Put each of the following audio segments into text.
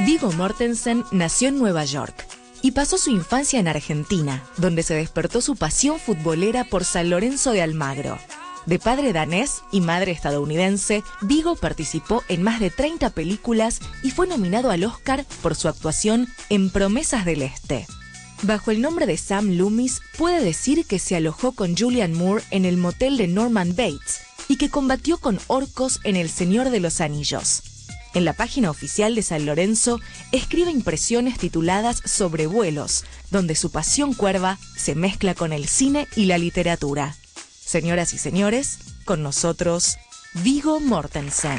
Viggo Mortensen nació en Nueva York y pasó su infancia en Argentina, donde se despertó su pasión futbolera por San Lorenzo de Almagro. De padre danés y madre estadounidense, Viggo participó en más de 30 películas y fue nominado al Oscar por su actuación en Promesas del Este. Bajo el nombre de Sam Loomis, puede decir que se alojó con Julianne Moore en el motel de Norman Bates y que combatió con orcos en El Señor de los Anillos. En la página oficial de San Lorenzo escribe impresiones tituladas Sobrevuelos, donde su pasión cuerva se mezcla con el cine y la literatura. Señoras y señores, con nosotros, Viggo Mortensen.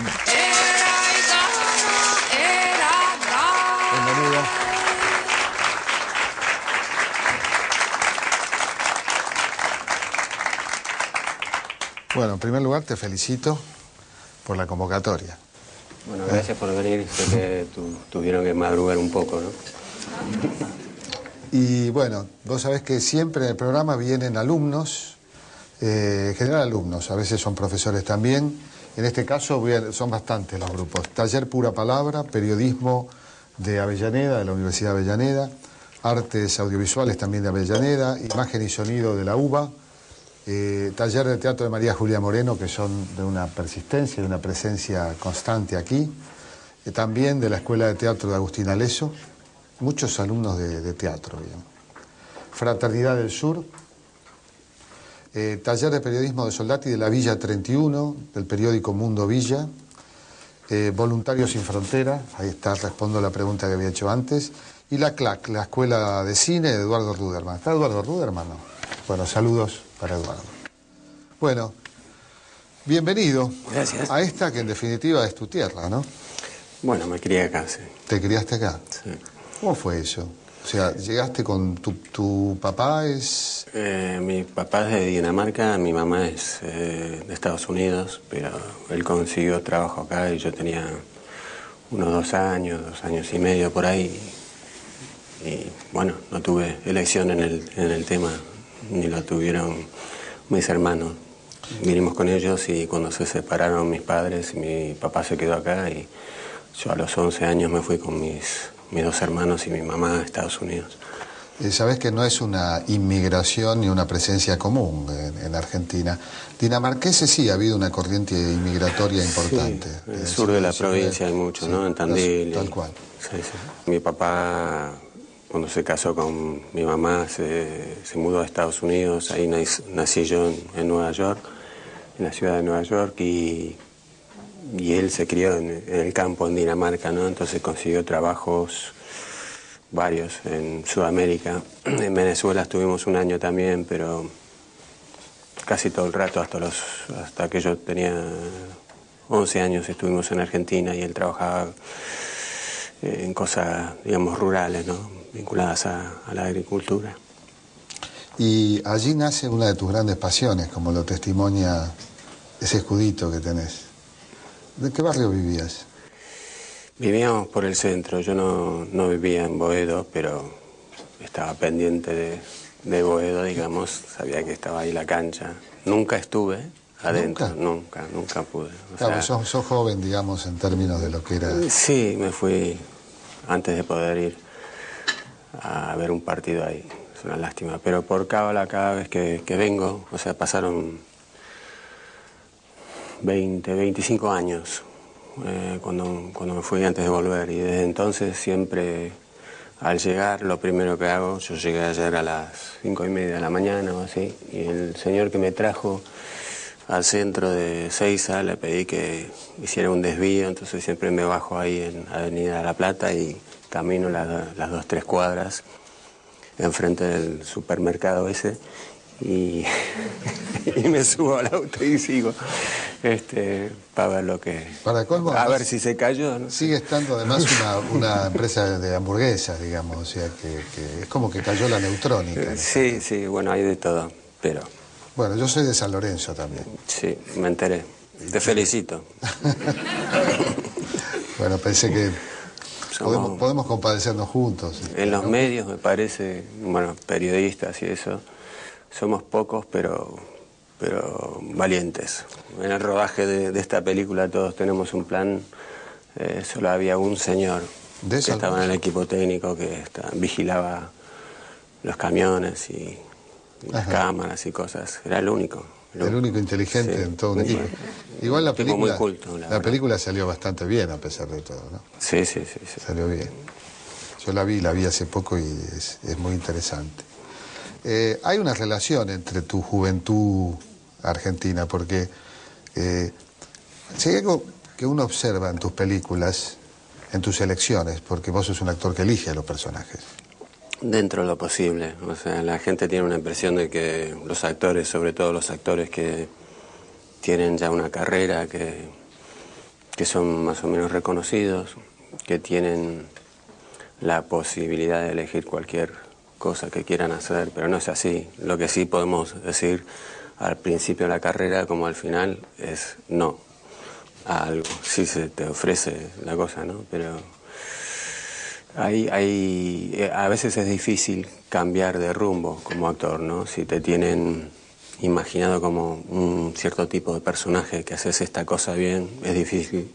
Bienvenido. Bueno, en primer lugar te felicito por la convocatoria. Bueno, gracias por venir. Sé que tuvieron que madrugar un poco, ¿no? Y bueno, vos sabés que siempre en el programa vienen alumnos, en general alumnos, a veces son profesores también. En este caso son bastantes los grupos. Taller Pura Palabra, Periodismo de Avellaneda, de la Universidad de Avellaneda, Artes Audiovisuales también de Avellaneda, Imagen y Sonido de la UBA, Taller de Teatro de María Julia Moreno, que son de una persistencia y una presencia constante aquí, también de la Escuela de Teatro de Agustín Aleso, muchos alumnos de teatro, bien. Fraternidad del Sur, Taller de Periodismo de Soldati de la Villa 31, del periódico Mundo Villa, Voluntarios Sin Frontera, ahí está, respondo a la pregunta que había hecho antes, y la CLAC, la Escuela de Cine de Eduardo Ruderman. ¿Está Eduardo Ruderman? No. Bueno, saludos para Eduardo. Bueno, bienvenido. Gracias. A esta que en definitiva es tu tierra, ¿no? Bueno, me crié acá, sí. ¿Te criaste acá? Sí. ¿Cómo fue eso? O sea, llegaste con tu papá es... Mi papá es de Dinamarca, mi mamá es de Estados Unidos, pero él consiguió trabajo acá y yo tenía unos 2 años y medio por ahí. Y bueno, no tuve elección en el tema, ni lo tuvieron mis hermanos. Vinimos con ellos y cuando se separaron mis padres, mi papá se quedó acá y yo a los 11 años me fui con mis 2 hermanos y mi mamá a Estados Unidos. Sabés que no es una inmigración ni una presencia común en Argentina. Dinamarqueses sí, ha habido una corriente inmigratoria importante. Sí, en el sur de la provincia hay mucho, sí, ¿no? En Tandil. Tal cual. Sí, sí. Mi papá, cuando se casó con mi mamá, se mudó a Estados Unidos. Ahí nací yo en Nueva York, en la ciudad de Nueva York, y él se crió en el campo en Dinamarca, ¿no? Entonces consiguió trabajos varios en Sudamérica. En Venezuela estuvimos 1 año también, pero casi todo el rato, hasta que yo tenía 11 años estuvimos en Argentina y él trabajaba en cosas, digamos, rurales, ¿no? Vinculadas a la agricultura. Y allí nace una de tus grandes pasiones, como lo testimonia ese escudito que tenés. ¿De qué barrio vivías? Vivíamos por el centro. Yo no vivía en Boedo, pero estaba pendiente de Boedo, digamos. Sabía que estaba ahí la cancha. Nunca estuve adentro. Nunca pude. Claro, sos joven, digamos, en términos de lo que era... Sí, me fui antes de poder ir a ver un partido ahí. Es una lástima. Pero por cábala, cada vez que vengo, o sea, pasaron 25 años cuando me fui antes de volver. Y desde entonces siempre, al llegar, lo primero que hago, yo llegué ayer a las 5:30 de la mañana o así, y el señor que me trajo al centro de Seiza le pedí que hiciera un desvío, entonces siempre me bajo ahí en Avenida La Plata y camino las 2-3 cuadras enfrente del supermercado ese y me subo al auto y sigo para ver lo que... Para colmo, a ver si se cayó, ¿no? Sigue estando además una empresa de hamburguesas, digamos, o sea que es como que cayó la neutrónica. Sí, bueno, hay de todo, pero... Bueno, yo soy de San Lorenzo también. Sí, me enteré. Te felicito. Bueno, pensé que podemos compadecernos juntos. En los medios, me parece, bueno, periodistas y eso, somos pocos, pero valientes. En el rodaje de esta película todos tenemos un plan, solo había un señor ¿De eso que estaba en el algunos? equipo técnico, que vigilaba los camiones y las Ajá. cámaras y cosas. Era el único. El único inteligente Sí. en todo un equipo. Igual la Tipo muy película, culto, la la verdad. película salió bastante bien a pesar de todo, ¿no? Sí, sí, sí, sí. Salió bien. Yo la vi hace poco y es muy interesante. Hay una relación entre tu juventud argentina, porque si hay algo que uno observa en tus películas, en tus elecciones, porque vos sos un actor que elige a los personajes. Dentro de lo posible. O sea, la gente tiene una impresión de que los actores, sobre todo los actores que tienen ya una carrera, que son más o menos reconocidos, que tienen la posibilidad de elegir cualquier cosa que quieran hacer, pero no es así. Lo que sí podemos decir al principio de la carrera como al final es no a algo. Sí se te ofrece la cosa, ¿no? Pero a veces es difícil cambiar de rumbo como actor, ¿no? Si te tienen imaginado como un cierto tipo de personaje que haces esta cosa bien, es difícil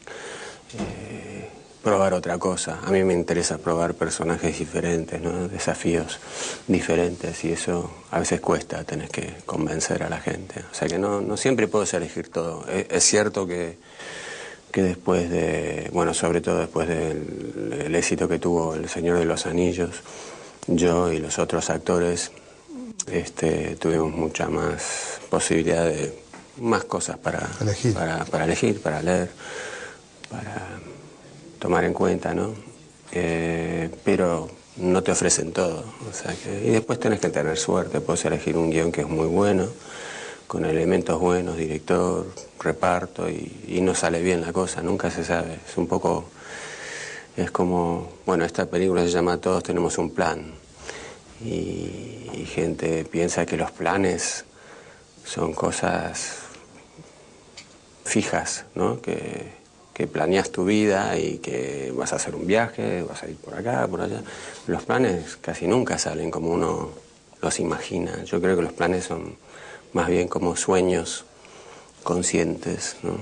probar otra cosa. A mí me interesa probar personajes diferentes, ¿no? Desafíos diferentes, y eso a veces cuesta, tenés que convencer a la gente. O sea que no siempre puedes elegir todo. Es cierto que después de, bueno, sobre todo después del éxito que tuvo El Señor de los Anillos, yo y los otros actores tuvimos mucha más posibilidad de más cosas para Elegir. para elegir, para leer, para tomar en cuenta, ¿no? Pero no te ofrecen todo, o sea y después tenés que tener suerte, puedes elegir un guión que es muy bueno, con elementos buenos, director, reparto, y no sale bien la cosa, nunca se sabe. Es un poco, es como, bueno, esta película se llama Todos tenemos un plan, y gente piensa que los planes son cosas fijas, ¿no? Que planeas tu vida y que vas a hacer un viaje, vas a ir por acá, por allá. Los planes casi nunca salen como uno los imagina. Yo creo que los planes son más bien como sueños conscientes, ¿no?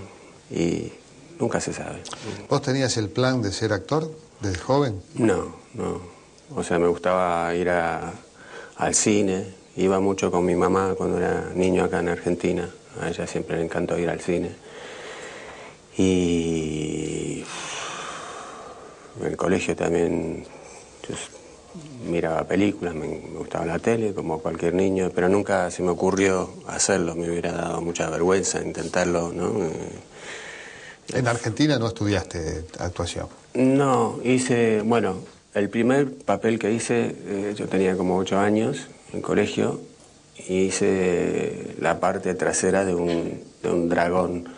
Y nunca se sabe. ¿Vos tenías el plan de ser actor desde joven? No. O sea, me gustaba ir al cine. Iba mucho con mi mamá cuando era niño acá en Argentina. A ella siempre le encantó ir al cine. Y en el colegio también yo miraba películas, me gustaba la tele como cualquier niño, pero nunca se me ocurrió hacerlo, me hubiera dado mucha vergüenza intentarlo, ¿no? En Argentina no estudiaste actuación. No, bueno, el primer papel que hice, yo tenía como 8 años en colegio, y hice la parte trasera de un dragón.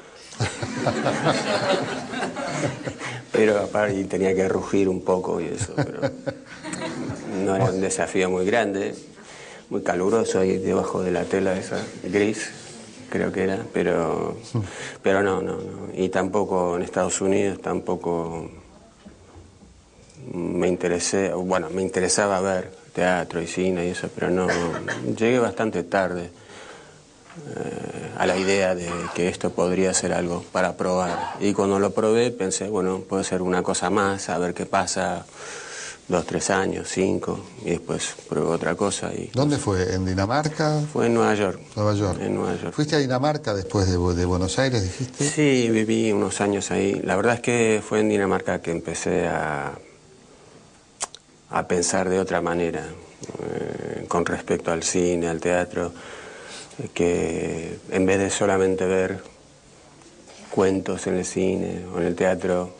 Pero aparte, y tenía que rugir un poco y eso, pero no era un desafío muy grande, muy caluroso ahí debajo de la tela esa gris, creo que era, pero no. Y tampoco en Estados Unidos, tampoco me interesaba ver teatro y cine y eso, pero no, llegué bastante tarde a la idea de que esto podría ser algo para probar. Y cuando lo probé pensé, bueno, puede ser una cosa más, a ver qué pasa, 2, 3 años, 5, y después pruebo otra cosa. ¿Dónde fue? ¿En Dinamarca? Fue en Nueva York. Nueva York. En Nueva York. ¿Fuiste a Dinamarca después de Buenos Aires, dijiste? Sí, viví unos años ahí. La verdad es que fue en Dinamarca que empecé a pensar de otra manera, con respecto al cine, al teatro, que en vez de solamente ver cuentos en el cine o en el teatro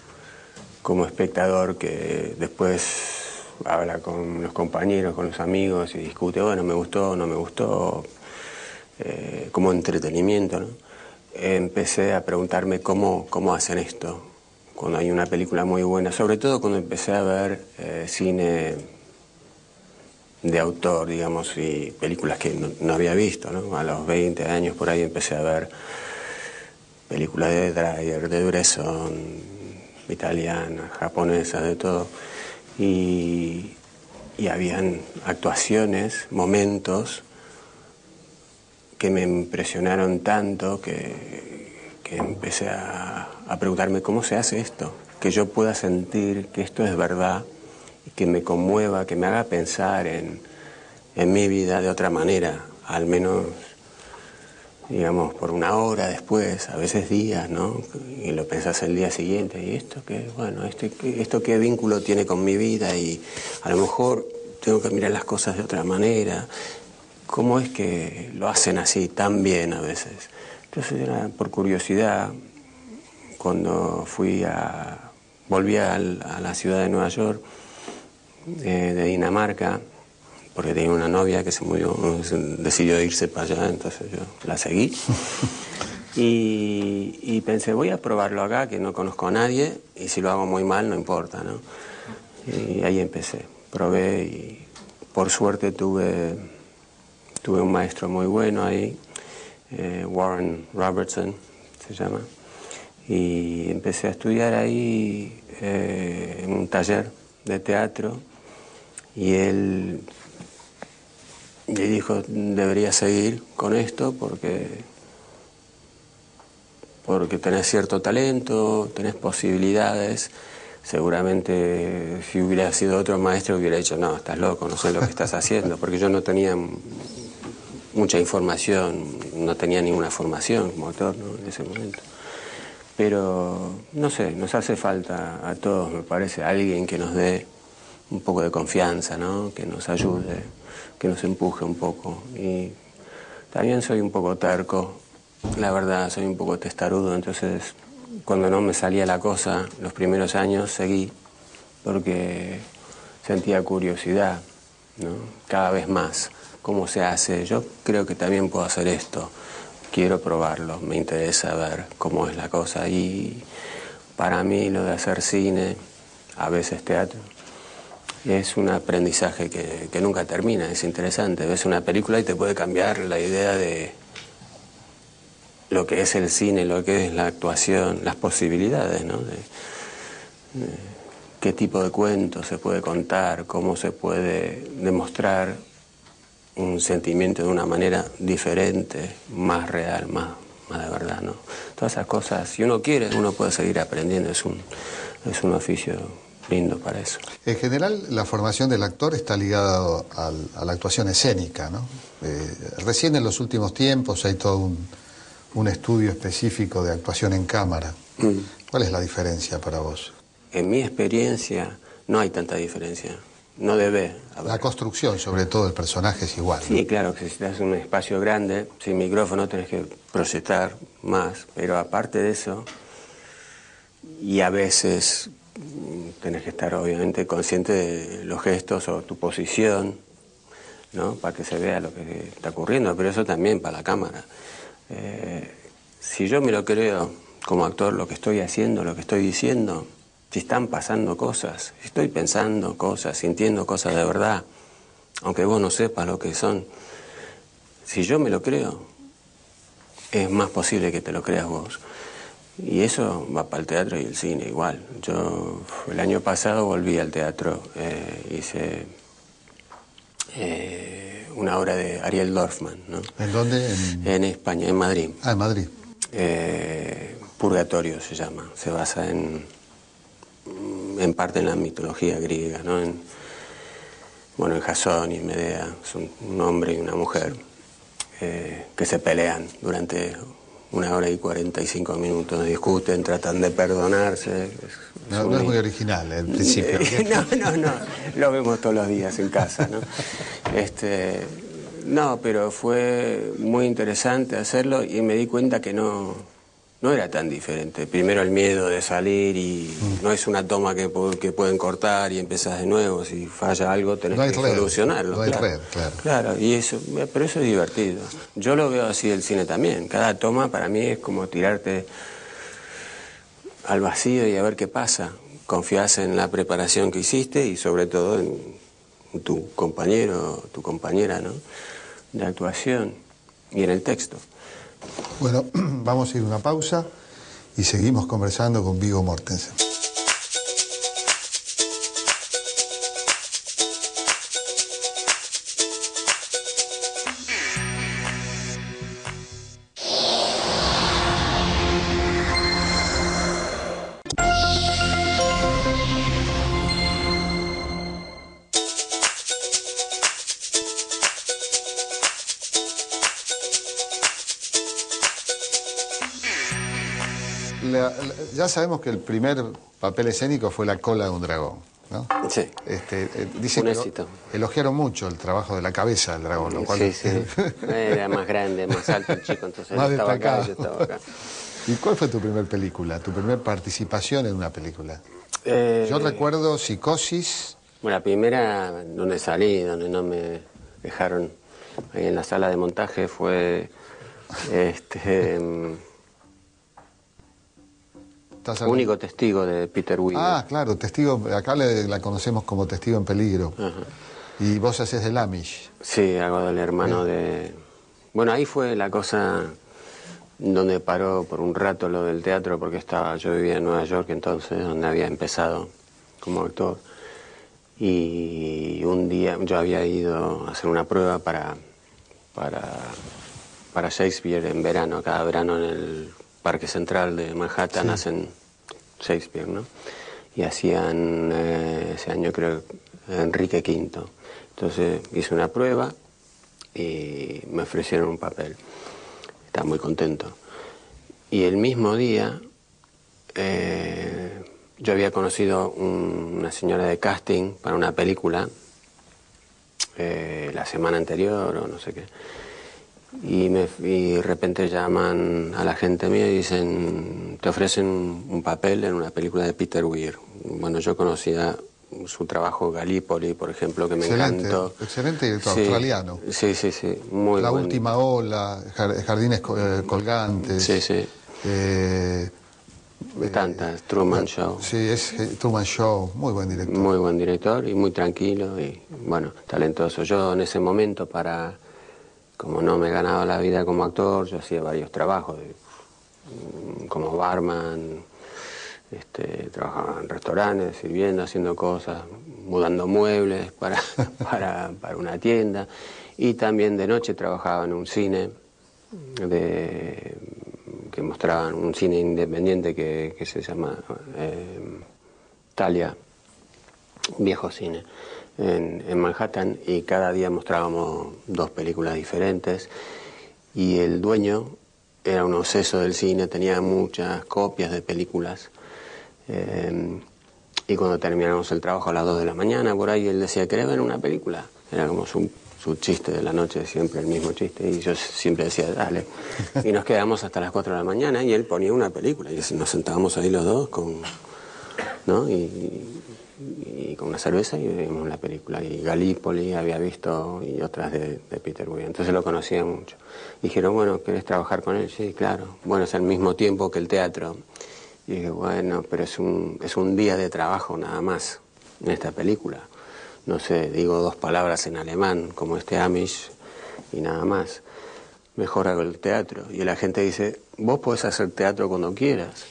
como espectador que después habla con los compañeros, con los amigos y discute, bueno, me gustó, no me gustó, como entretenimiento, ¿no? Empecé a preguntarme cómo hacen esto cuando hay una película muy buena, sobre todo cuando empecé a ver cine de autor, digamos, y películas que no había visto, ¿no? A los 20 años por ahí empecé a ver películas de Dreyer, de Bresson, italianas, japonesas, de todo. Y habían actuaciones, momentos que me impresionaron tanto que empecé a preguntarme cómo se hace esto. que yo pueda sentir que esto es verdad, y que me conmueva, que me haga pensar en mi vida de otra manera, al menos, digamos, por una hora después, a veces días, ¿no? Y lo pensás el día siguiente, y esto qué, bueno, esto qué vínculo tiene con mi vida, y a lo mejor tengo que mirar las cosas de otra manera. ¿Cómo es que lo hacen así tan bien a veces? Entonces era por curiosidad, cuando volví a la ciudad de Nueva York, de Dinamarca, porque tenía una novia que se murió, decidió irse para allá, entonces yo la seguí. Y pensé, voy a probarlo acá, que no conozco a nadie, y si lo hago muy mal, no importa, ¿no? Y ahí empecé, probé, y por suerte tuve un maestro muy bueno ahí, Warren Robertson se llama, y empecé a estudiar ahí en un taller de teatro, y él me dijo, deberías seguir con esto porque tenés cierto talento, tenés posibilidades. Seguramente si hubiera sido otro maestro hubiera dicho, no, estás loco, no sé lo que estás haciendo, porque yo no tenía mucha información, no tenía ninguna formación como actor, ¿no?, en ese momento. Pero, no sé, nos hace falta a todos, me parece, alguien que nos dé un poco de confianza, ¿no?, que nos ayude, que nos empuje un poco. Y también soy un poco terco, la verdad, soy un poco testarudo, entonces cuando no me salía la cosa, los primeros años seguí, porque sentía curiosidad, ¿no?, cada vez más. ¿Cómo se hace? Yo creo que también puedo hacer esto, quiero probarlo, me interesa ver cómo es la cosa. Y para mí lo de hacer cine, a veces teatro, es un aprendizaje que nunca termina, es interesante. Ves una película y te puede cambiar la idea de lo que es el cine, lo que es la actuación, las posibilidades, ¿no?, de qué tipo de cuento se puede contar, cómo se puede demostrar un sentimiento de una manera diferente, más real, más de verdad, ¿no? Todas esas cosas, si uno quiere, uno puede seguir aprendiendo, es un oficio lindo para eso. En general, la formación del actor está ligada a la actuación escénica, ¿no? Recién en los últimos tiempos hay todo un estudio específico de actuación en cámara. ¿Cuál es la diferencia para vos? En mi experiencia no hay tanta diferencia. No debe haber. La construcción, sobre todo, del personaje es igual, ¿no? Sí, claro, que si estás en un espacio grande, sin micrófono tenés que proyectar más, pero aparte de eso, y a veces tenés que estar obviamente consciente de los gestos o tu posición, ¿no?, para que se vea lo que está ocurriendo, pero eso también para la cámara. Si yo me lo creo como actor, lo que estoy haciendo, lo que estoy diciendo, si están pasando cosas, si estoy pensando cosas, sintiendo cosas de verdad, aunque vos no sepas lo que son, si yo me lo creo, es más posible que te lo creas vos. Y eso va para el teatro y el cine igual. Yo el año pasado volví al teatro, hice una obra de Ariel Dorfman, ¿no? ¿En dónde? En España, en Madrid. Ah, en Madrid. Purgatorio se llama, se basa en parte en la mitología griega, ¿no? En Jasón y Medea, son un hombre y una mujer que se pelean durante 1 hora y 45 minutos, discuten, tratan de perdonarse. No es muy original el principio. No, lo vemos todos los días en casa, ¿no? No, pero fue muy interesante hacerlo y me di cuenta que no era tan diferente. Primero el miedo de salir y no es una toma que pueden cortar y empezás de nuevo. Si falla algo tenés que solucionarlo. No hay red, claro. Claro, pero eso es divertido. Yo lo veo así el cine también. Cada toma para mí es como tirarte al vacío y a ver qué pasa. Confías en la preparación que hiciste y sobre todo en tu compañero, tu compañera, ¿no?, de actuación y en el texto. Bueno, vamos a ir a una pausa y seguimos conversando con Viggo Mortensen. ya sabemos que el primer papel escénico fue La cola de un dragón, ¿no? Sí, Dicen un que éxito. elogiaron mucho el trabajo de la cabeza del dragón, lo cual Sí, sí. Era más grande, más alto el chico, entonces más él estaba acá, destacado. yo estaba acá. ¿Y cuál fue tu primer película, tu primer participación en una película? Eh, Yo recuerdo Psicosis. Bueno, la primera donde salí, donde no me dejaron ahí en la sala de montaje fue ¿Estás hablando? Único testigo de Peter Weir. Ah, claro, testigo, acá la conocemos como Testigo en Peligro. Ajá. Y vos haces del Amish. Sí, hago del hermano de... Bueno, ahí fue la cosa donde paró por un rato lo del teatro, porque yo vivía en Nueva York entonces, donde había empezado como actor. Y un día yo había ido a hacer una prueba para Shakespeare en verano. Cada verano en el Parque Central de Manhattan Sí. hacen Shakespeare, ¿no? Y hacían ese año creo Enrique V. Entonces hice una prueba y me ofrecieron un papel. Estaba muy contento. Y el mismo día yo había conocido una señora de casting para una película la semana anterior o no sé qué. Y de repente llaman a la gente mía y dicen, te ofrecen un papel en una película de Peter Weir. Bueno, yo conocía su trabajo Gallipoli, por ejemplo, que me encantó. Excelente director, Sí, australiano. Sí, sí, sí, muy La buen. última ola, Jardines colgantes. Sí, sí. Tantas, Truman Show. Sí, es Truman Show, muy buen director. Muy buen director y muy tranquilo y, bueno, talentoso. Yo en ese momento, como no me ganaba la vida como actor, yo hacía varios trabajos, como barman, trabajaba en restaurantes, sirviendo, haciendo cosas, mudando muebles para una tienda. Y también de noche trabajaba en un cine que mostraban, un cine independiente que se llama Thalia, viejo cine, en Manhattan, y cada día mostrábamos 2 películas diferentes. Y el dueño era un obseso del cine, tenía muchas copias de películas. Y cuando terminamos el trabajo a las 2 de la mañana, por ahí él decía, ¿querés ver una película? Era como su chiste de la noche, siempre el mismo chiste, y yo siempre decía, dale. Y nos quedamos hasta las 4 de la mañana y él ponía una película, y nos sentábamos ahí los dos ¿no? Y con una cerveza y vimos la película. Y Gallipoli había visto y otras de Peter Weir, entonces lo conocía mucho. Dijeron, bueno, ¿querés trabajar con él? Sí, claro. Bueno, es al mismo tiempo que el teatro. Y dije, bueno, pero es un día de trabajo nada más en esta película. No sé, digo 2 palabras en alemán, como Amish, y nada más. Mejor hago el teatro. Y la gente dice, vos podés hacer teatro cuando quieras.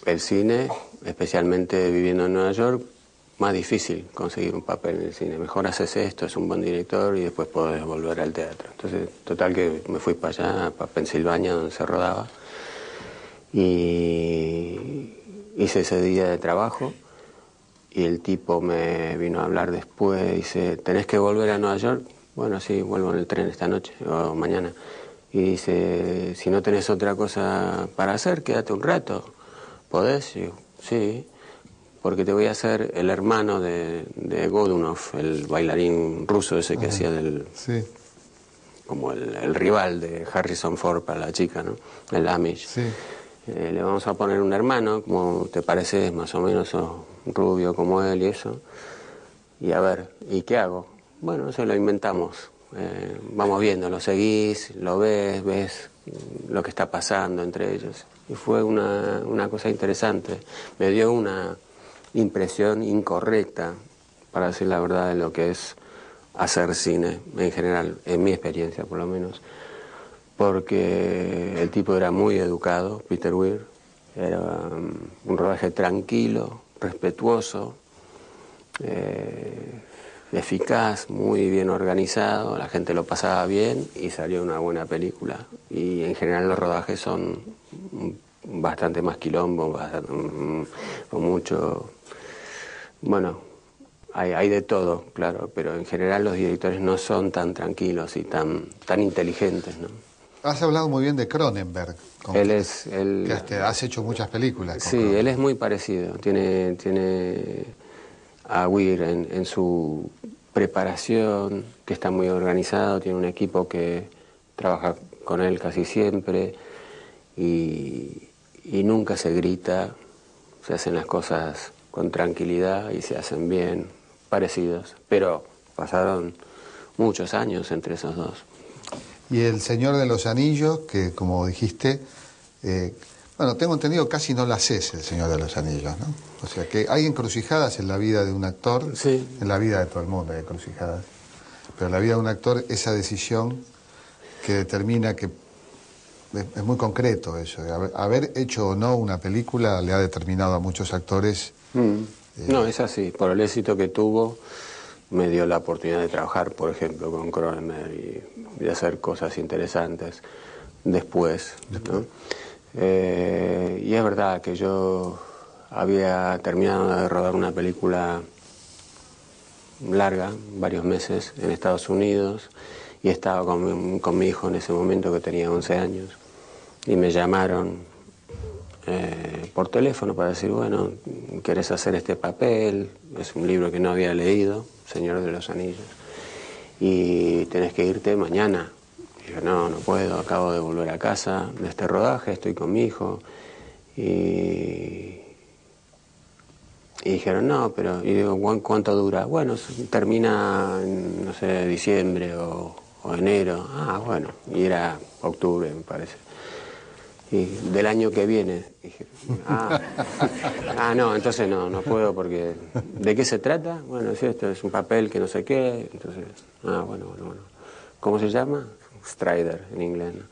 El cine, especialmente viviendo en Nueva York, más difícil conseguir un papel en el cine. Mejor haces esto, es un buen director y después podés volver al teatro. Entonces, total que me fui para allá, para Pensilvania, donde se rodaba. Y hice ese día de trabajo y el tipo me vino a hablar después, dice, ¿tenés que volver a Nueva York? Bueno, sí, vuelvo en el tren esta noche o mañana. Y dice, si no tenés otra cosa para hacer, quédate un rato. ¿Podés? Y yo, sí, porque te voy a hacer el hermano de Godunov, el bailarín ruso ese que hacía Sí. como el rival de Harrison Ford para la chica, ¿no? El Amish. Sí. Le vamos a poner un hermano, como te pareces, más o menos sos rubio como él y eso. Y a ver, ¿y qué hago? Bueno, eso lo inventamos. Vamos viendo, lo seguís, lo ves lo que está pasando entre ellos. Y fue una cosa interesante. Me dio una impresión incorrecta, para decir la verdad, de lo que es hacer cine en general, en mi experiencia por lo menos. Porque el tipo era muy educado, Peter Weir. Era un rodaje tranquilo, respetuoso, eficaz, muy bien organizado, la gente lo pasaba bien y salió una buena película. Y en general los rodajes son bastante más quilombo, con mucho... Bueno, hay de todo, claro, pero en general los directores no son tan tranquilos y tan inteligentes, ¿no? Has hablado muy bien de Cronenberg, que has hecho muchas películas. Sí, él es muy parecido. Tiene a Weir en su preparación, que está muy organizado, tiene un equipo que trabaja con él casi siempre y nunca se grita, se hacen las cosas con tranquilidad y se hacen bien, parecidos, pero pasaron muchos años entre esos dos. Y El Señor de los Anillos, que como dijiste, bueno, tengo entendido casi no la haces, El Señor de los Anillos, ¿no? O sea que hay encrucijadas en la vida de un actor, sí. En la vida de todo el mundo hay encrucijadas, pero en la vida de un actor esa decisión que determina que es muy concreto eso, haber hecho o no una película le ha determinado a muchos actores. No, es así, por el éxito que tuvo me dio la oportunidad de trabajar, por ejemplo, con Cronenberg y de hacer cosas interesantes después, ¿no? Y es verdad que yo había terminado de rodar una película larga, varios meses, en Estados Unidos, y estaba con mi hijo en ese momento, que tenía 11 años, y me llamaron por teléfono para decir, bueno, ¿querés hacer este papel? Es un libro que no había leído, Señor de los Anillos, y tenés que irte mañana. Y yo, no puedo, acabo de volver a casa de este rodaje, estoy con mi hijo. Y dijeron, no, pero, y digo, ¿cuánto dura? Bueno, termina en, no sé, diciembre o enero. Ah, bueno, y era octubre, me parece. Y del año que viene. Dije, no, entonces no puedo, porque ¿de qué se trata? Bueno, sí, esto es un papel que no sé qué. Entonces, bueno. ¿Cómo se llama? Strider, en inglés, ¿no?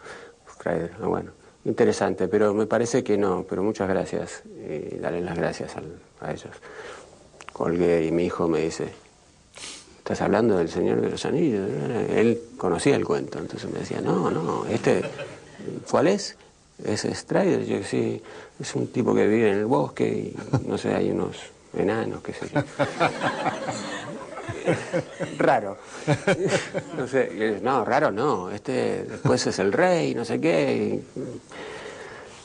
Strider, bueno. Interesante, pero me parece que no, pero muchas gracias. Y darle las gracias a ellos. Colgué y mi hijo me dice, ¿estás hablando del Señor de los Anillos? Él conocía el cuento, entonces me decía, no, ¿cuál es? ¿Es Strider? Yo, sí, es un tipo que vive en el bosque y, no sé, hay unos enanos, qué sé yo. Raro. No sé, no, raro no, después es el rey, no sé qué.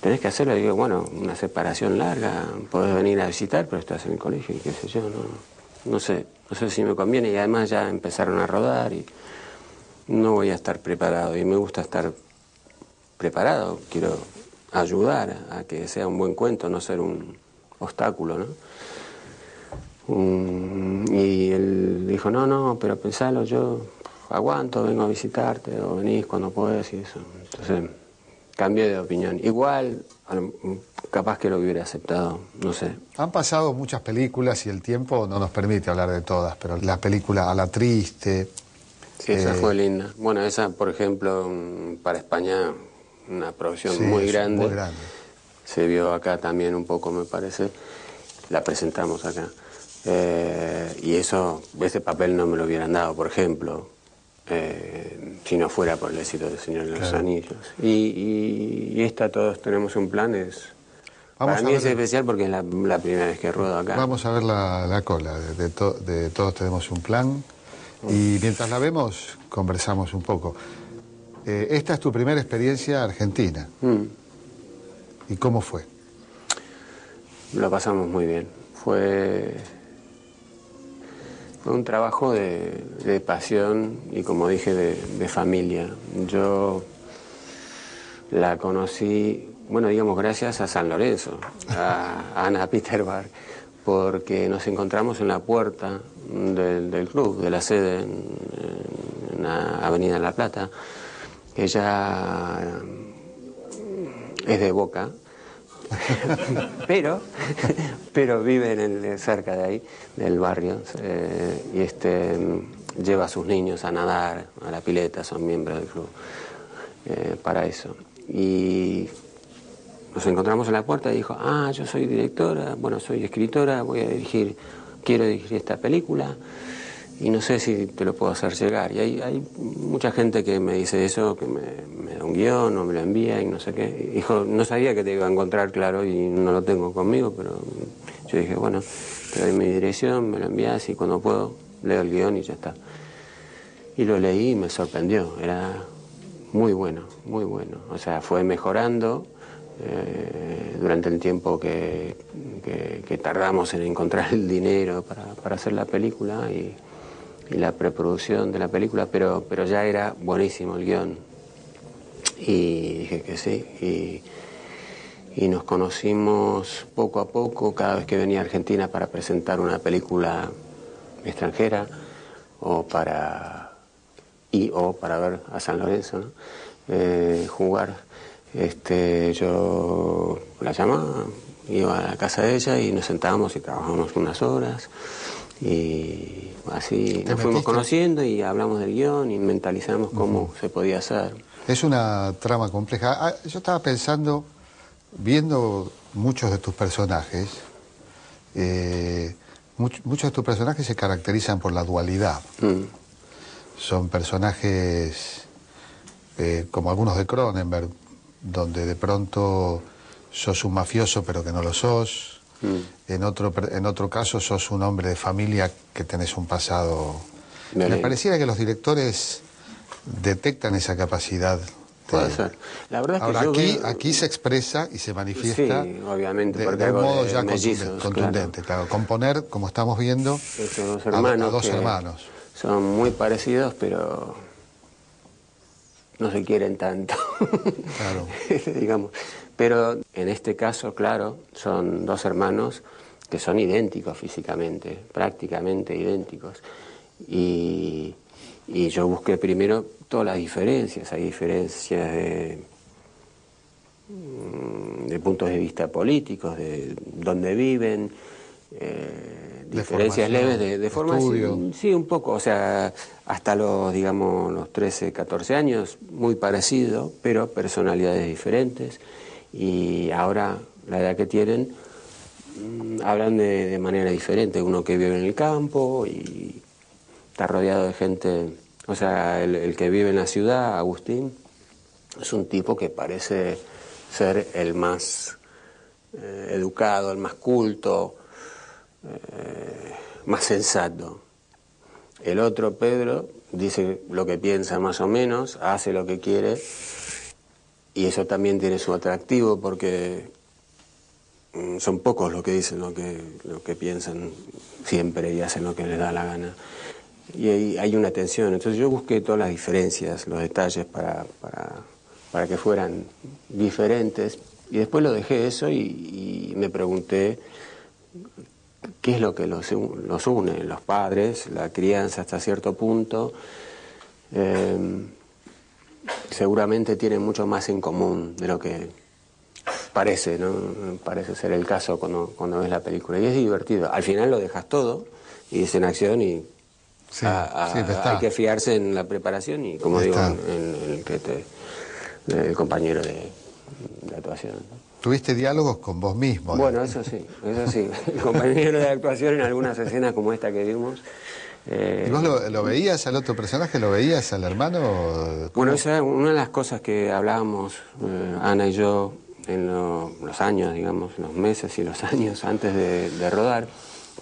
Tenés que hacerlo, digo, bueno, una separación larga, podés venir a visitar, pero estás en el colegio y qué sé yo, no sé si me conviene, y además ya empezaron a rodar y no voy a estar preparado, y me gusta estar preparado, quiero ayudar a que sea un buen cuento, no ser un obstáculo, ¿no? Y él dijo, no, pero pensalo, yo aguanto, vengo a visitarte, o venís cuando podés y eso. Entonces cambié de opinión. Igual, capaz que lo hubiera aceptado, no sé. Han pasado muchas películas y el tiempo no nos permite hablar de todas, pero la película A la Triste... Sí, esa fue linda. Bueno, esa, por ejemplo, para España, una producción muy grande. Muy grande. Se vio acá también un poco, me parece. La presentamos acá. Y ese papel no me lo hubieran dado, por ejemplo, si no fuera por el éxito del Señor de los Anillos. Y esta, Todos tenemos un plan, para mí es especial porque es la primera vez que ruedo acá. Vamos a ver la cola de Todos tenemos un plan. Y mientras la vemos, conversamos un poco. Esta es tu primera experiencia argentina. ¿Y cómo fue? Lo pasamos muy bien. Fue un trabajo de pasión y, como dije, de familia. Yo la conocí, bueno, digamos, gracias a San Lorenzo, a Ana Peterberg, porque nos encontramos en la puerta del club, de la sede en la Avenida La Plata. Ella es de Boca, pero vive cerca de ahí, del barrio, y lleva a sus niños a nadar, a la pileta, son miembros del club, para eso. Y nos encontramos en la puerta y dijo, yo soy directora, bueno, soy escritora, quiero dirigir esta película y no sé si te lo puedo hacer llegar. Y hay mucha gente que me dice eso, que me da un guión o me lo envía y no sé qué. Dijo, no sabía que te iba a encontrar, claro, y no lo tengo conmigo, pero yo dije, bueno, te doy mi dirección, me lo envías y cuando puedo leo el guión y ya está. Y lo leí y me sorprendió, era muy bueno, muy bueno. O sea, fue mejorando durante el tiempo que tardamos en encontrar el dinero para hacer la película y la preproducción de la película, pero ya era buenísimo el guión. Y dije que sí, y nos conocimos poco a poco cada vez que venía a Argentina para presentar una película extranjera o para ver a San Lorenzo, ¿no? Jugar. Yo la llamaba, iba a la casa de ella y nos sentábamos y trabajábamos unas horas y así nos fuimos conociendo y hablamos del guión y mentalizamos cómo se podía hacer. Es una trama compleja. Yo estaba pensando, viendo muchos de tus personajes, muchos de tus personajes se caracterizan por la dualidad. Son personajes como algunos de Cronenberg, donde de pronto sos un mafioso pero que no lo sos. En otro caso sos un hombre de familia que tenés un pasado. Me pareciera que los directores detectan esa capacidad. Puede ser. La verdad es que ahora aquí se expresa y se manifiesta, sí, obviamente, de un modo ya contundente. Claro. Componer, como estamos viendo, a dos hermanos. Son muy parecidos, pero no se quieren tanto. Claro. Digamos. Pero en este caso, claro, son dos hermanos que son idénticos físicamente, prácticamente idénticos. Y yo busqué primero todas las diferencias. Hay diferencias de puntos de vista políticos, de dónde viven, diferencias leves de formación. Sí, un poco, o sea, hasta los 13, 14 años, muy parecido, pero personalidades diferentes. Y ahora, la edad que tienen, hablan de manera diferente. Uno que vive en el campo y está rodeado de gente. O sea, el que vive en la ciudad, Agustín, es un tipo que parece ser el más educado, el más culto, más sensato. El otro, Pedro, dice lo que piensa más o menos, hace lo que quiere, y eso también tiene su atractivo porque son pocos los que dicen lo que piensan siempre y hacen lo que les da la gana. Y ahí hay una tensión. Entonces yo busqué todas las diferencias, los detalles para que fueran diferentes. Y después lo dejé eso y me pregunté qué es lo que los une. Los padres, la crianza hasta cierto punto, seguramente tienen mucho más en común de lo que parece, ¿no? Parece ser el caso cuando ves la película. Y es divertido. Al final lo dejas todo y es en acción y hay que fiarse en la preparación y, como digo, en el compañero de actuación. Tuviste diálogos con vos mismo. Bueno, eso sí. El compañero de actuación en algunas escenas como esta que vimos. ¿Y vos lo veías al otro personaje? ¿Lo veías al hermano? Bueno, esa es una de las cosas que hablábamos Ana y yo en los años, digamos, los meses y los años antes de rodar.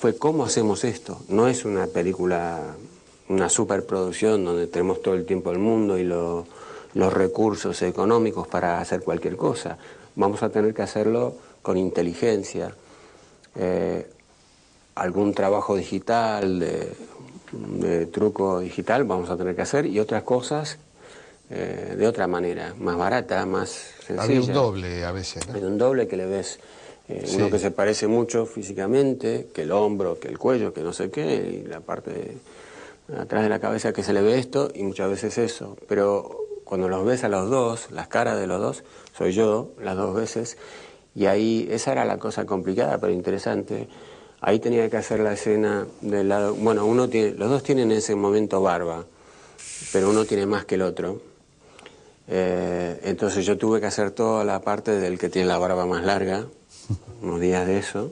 Fue cómo hacemos esto. No es una película, una superproducción donde tenemos todo el tiempo del mundo y los recursos económicos para hacer cualquier cosa. Vamos a tener que hacerlo con inteligencia. Algún trabajo digital, de truco digital vamos a tener que hacer, y otras cosas de otra manera, más barata, más sencilla. Había un doble a veces, ¿no? Hay un doble que le ves. Uno que se parece mucho físicamente, que el hombro, que el cuello, que no sé qué, y la parte atrás de la cabeza que se le ve esto, y muchas veces eso. Pero cuando los ves a los dos, las caras de los dos, soy yo las dos veces, y ahí esa era la cosa complicada pero interesante. Ahí tenía que hacer la escena del lado. Bueno, los dos tienen en ese momento barba, pero uno tiene más que el otro. Entonces yo tuve que hacer toda la parte del que tiene la barba más larga, unos días de eso,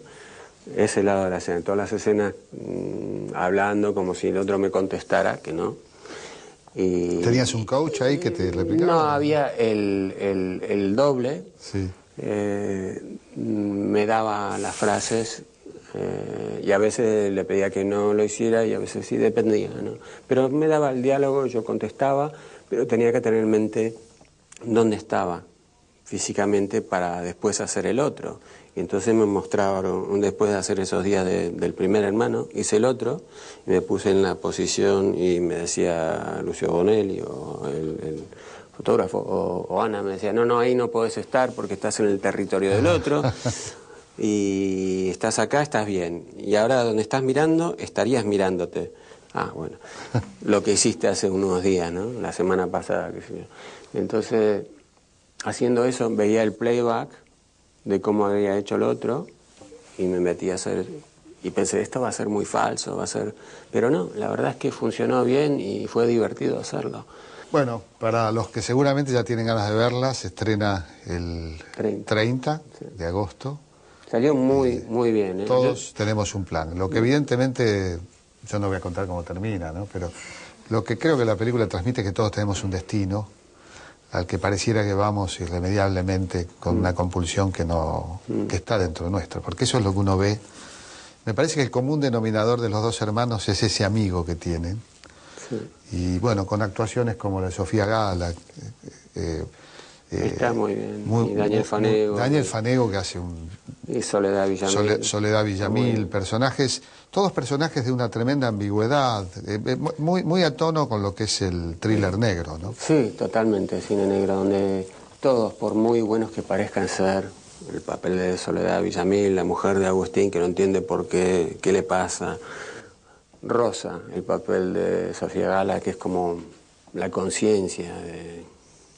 ese lado de la escena, todas las escenas hablando como si el otro me contestara, que no. Y ¿tenías un coach ahí que te replicaba? No, había el doble, sí. Me daba las frases y a veces le pedía que no lo hiciera y a veces sí, dependía, ¿no? Pero me daba el diálogo, yo contestaba, pero tenía que tener en mente dónde estaba físicamente para después hacer el otro. Y entonces me mostraron, después de hacer esos días del primer hermano, hice el otro, y me puse en la posición y me decía Lucio Bonelli o el fotógrafo, o Ana me decía, no, ahí no podés estar porque estás en el territorio del otro, y estás acá, estás bien. Y ahora donde estás mirando, estarías mirándote. Ah, bueno, lo que hiciste hace unos días, ¿no? La semana pasada, qué sé yo. Entonces, haciendo eso, veía el playback de cómo había hecho el otro y me metí a hacer, y pensé, esto va a ser muy falso, va a ser... Pero no, la verdad es que funcionó bien y fue divertido hacerlo. Bueno, para los que seguramente ya tienen ganas de verla, se estrena el 30 de agosto. Salió muy bien. Todos tenemos un plan. Lo que evidentemente, yo no voy a contar cómo termina, ¿no? Pero lo que creo que la película transmite es que todos tenemos un destino al que pareciera que vamos irremediablemente con una compulsión que está dentro nuestro, porque eso es lo que uno ve. Me parece que el común denominador de los dos hermanos es ese amigo que tienen. Sí. Y bueno, con actuaciones como la de Sofía Gala. Está muy bien. Y Daniel Fanego. Daniel Fanego, que hace un... Y Soledad Villamil. Soledad Villamil, personajes, todos personajes de una tremenda ambigüedad, muy a tono con lo que es el thriller negro, ¿no? Sí, totalmente, cine negro, donde todos, por muy buenos que parezcan ser, el papel de Soledad Villamil, la mujer de Agustín que no entiende por qué le pasa, Rosa, el papel de Sofía Gala, que es como la conciencia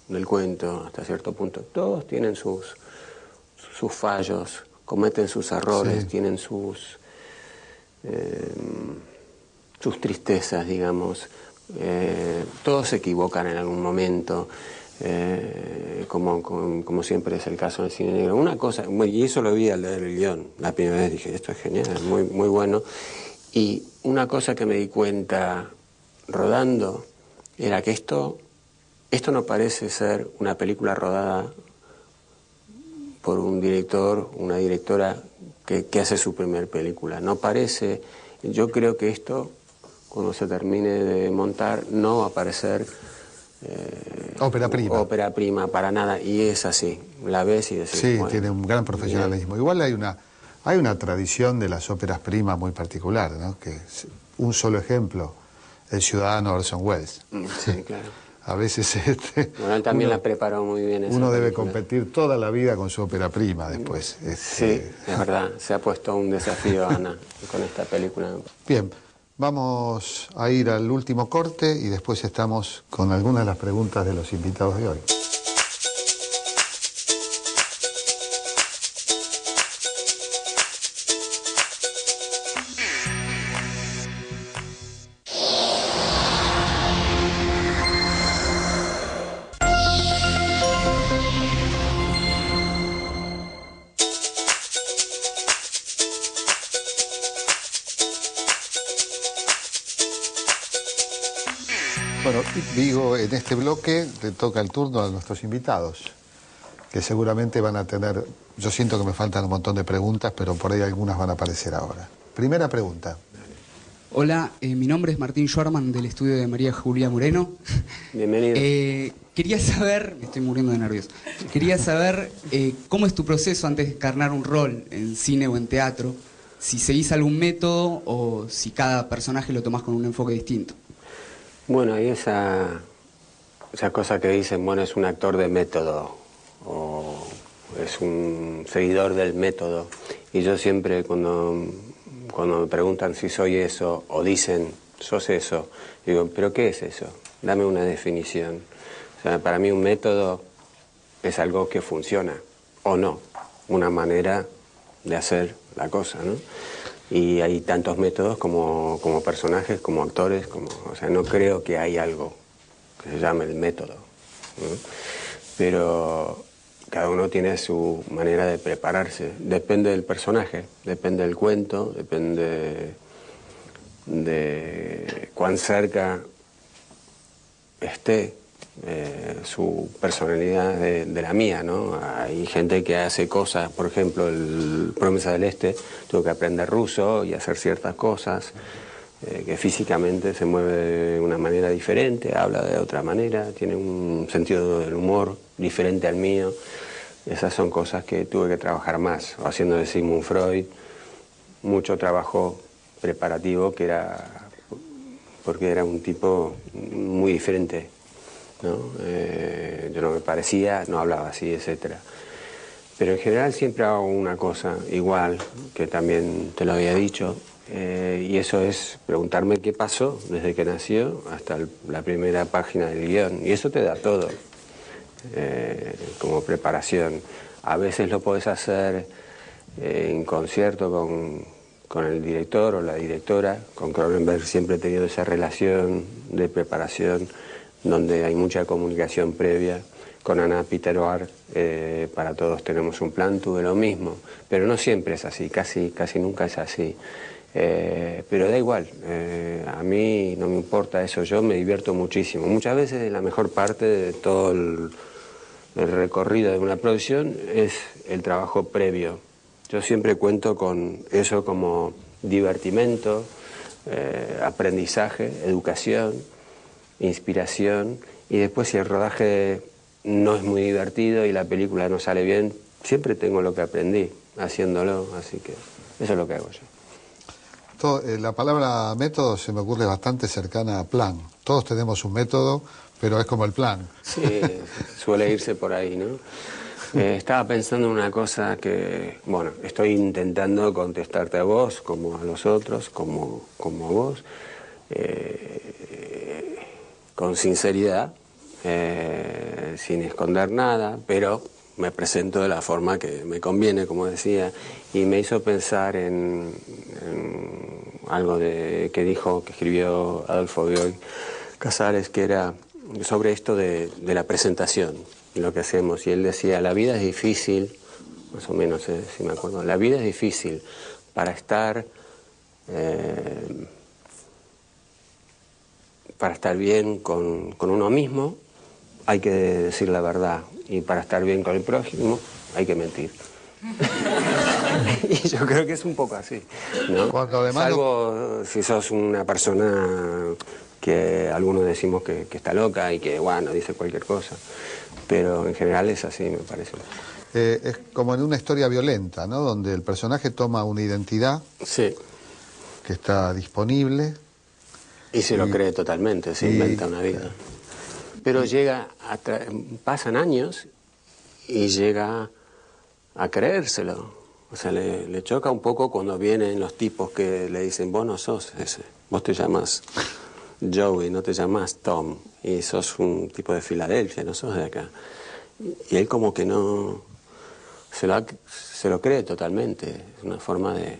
del cuento hasta cierto punto, todos tienen sus fallos, cometen sus errores, sí. Tienen sus tristezas, digamos. Todos se equivocan en algún momento, como siempre es el caso en el cine negro. Una cosa, y eso lo vi al leer el guión, la primera vez dije, esto es genial, muy, muy bueno. Y una cosa que me di cuenta rodando era que esto no parece ser una película rodada por un director, una directora que hace su primer película. No parece, yo creo que esto, cuando se termine de montar, no va a parecer ópera prima, para nada, y es así, la ves y decís, sí, bueno, tiene un gran profesionalismo. Igual hay una tradición de las óperas primas muy particular, ¿no? Que un solo ejemplo, El ciudadano Orson Welles. Sí, claro. A veces bueno, él también la preparó muy bien. Uno debe competir toda la vida con su ópera prima después. Sí, es verdad. Se ha puesto un desafío, Ana, con esta película. Bien, vamos a ir al último corte y después estamos con algunas de las preguntas de los invitados de hoy. Bueno, digo, en este bloque le toca el turno a nuestros invitados, que seguramente van a tener, yo siento que me faltan un montón de preguntas, pero por ahí algunas van a aparecer ahora. Primera pregunta. Hola, mi nombre es Martín Schwarman del estudio de María Julia Moreno. Bienvenido. Quería saber, me estoy muriendo de nervios, quería saber cómo es tu proceso antes de encarnar un rol en cine o en teatro, si seguís algún método o si cada personaje lo tomás con un enfoque distinto. Bueno, hay esa cosa que dicen, bueno, es un actor de método o es un seguidor del método. Y yo siempre cuando me preguntan si soy eso o dicen, sos eso, digo, ¿pero qué es eso? Dame una definición. O sea, para mí un método es algo que funciona o no, una manera de hacer la cosa, ¿no? Y hay tantos métodos como personajes, como actores, o sea, no creo que hay algo que se llame el método, ¿no? Pero cada uno tiene su manera de prepararse, depende del personaje, depende del cuento, depende de cuán cerca esté su personalidad de la mía, ¿no? Hay gente que hace cosas, por ejemplo, el Promesa del Este, tuvo que aprender ruso y hacer ciertas cosas, que físicamente se mueve de una manera diferente, habla de otra manera, tiene un sentido del humor diferente al mío. Esas son cosas que tuve que trabajar más, haciendo de Sigmund Freud, mucho trabajo preparativo porque era un tipo muy diferente, ¿no? Yo no me parecía, no hablaba así, etc. Pero en general siempre hago una cosa igual, que también te lo había dicho, y eso es preguntarme qué pasó desde que nació hasta la primera página del guión, y eso te da todo, como preparación. A veces lo podés hacer en concierto con el director o la directora. Con Cronenberg siempre he tenido esa relación de preparación donde hay mucha comunicación previa. Con Anna Peter-Ward, para todos tenemos un plan, tuve lo mismo, pero no siempre es así, casi nunca es así. Pero da igual, a mí no me importa eso, yo me divierto muchísimo. Muchas veces la mejor parte de todo el recorrido de una producción es el trabajo previo. Yo siempre cuento con eso como divertimento, aprendizaje, educación, inspiración, y después si el rodaje no es muy divertido y la película no sale bien, siempre tengo lo que aprendí haciéndolo, así que eso es lo que hago yo. La palabra método se me ocurre bastante cercana a plan. Todos tenemos un método, pero es como el plan. Sí, suele irse por ahí, ¿no? Estaba pensando en una cosa que, bueno, estoy intentando contestarte a vos, como a los otros, como a vos, con sinceridad, sin esconder nada, pero me presento de la forma que me conviene, como decía, y me hizo pensar en algo que escribió Adolfo Bioy Casares, que era sobre esto de la presentación, lo que hacemos, y él decía, la vida es difícil, más o menos, si me acuerdo, la vida es difícil para estar bien con uno mismo, hay que decir la verdad, y para estar bien con el prójimo hay que mentir. Y yo creo que es un poco así, ¿no? Salvo si sos una persona que algunos decimos que está loca y que, bueno, dice cualquier cosa, pero en general es así, me parece. Es como en una historia violenta, ¿no? Donde el personaje toma una identidad, sí, que está disponible. Y se lo cree totalmente, se inventa una vida. Pero pasan años y llega a creérselo. O sea, le choca un poco cuando vienen los tipos que le dicen, vos no sos ese, vos te llamas Joey, no te llamas Tom, y sos un tipo de Filadelfia, no sos de acá. Y él como que no se lo cree totalmente, es una forma de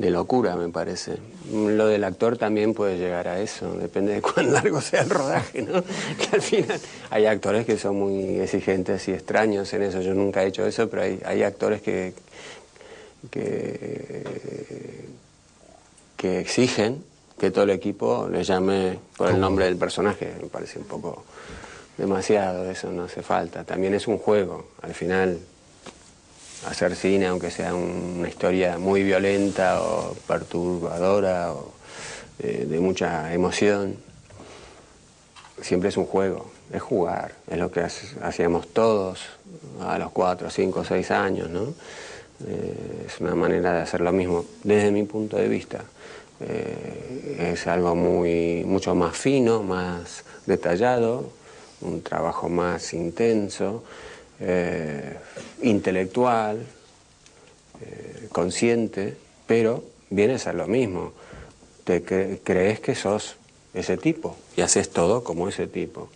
locura, me parece. Lo del actor también puede llegar a eso, depende de cuán largo sea el rodaje, ¿no? Que al final hay actores que son muy exigentes y extraños en eso. Yo nunca he hecho eso, pero hay actores que exigen que todo el equipo le llame por el nombre del personaje. Me parece un poco demasiado, eso no hace falta. También es un juego, al final. Hacer cine, aunque sea una historia muy violenta o perturbadora o de mucha emoción, siempre es un juego, es jugar, es lo que hacíamos todos a los 4, 5, 6 años, ¿no? Es una manera de hacer lo mismo, desde mi punto de vista. Es algo mucho más fino, más detallado, un trabajo más intenso, intelectual, consciente, pero viene a ser lo mismo. Te crees que sos ese tipo y haces todo como ese tipo.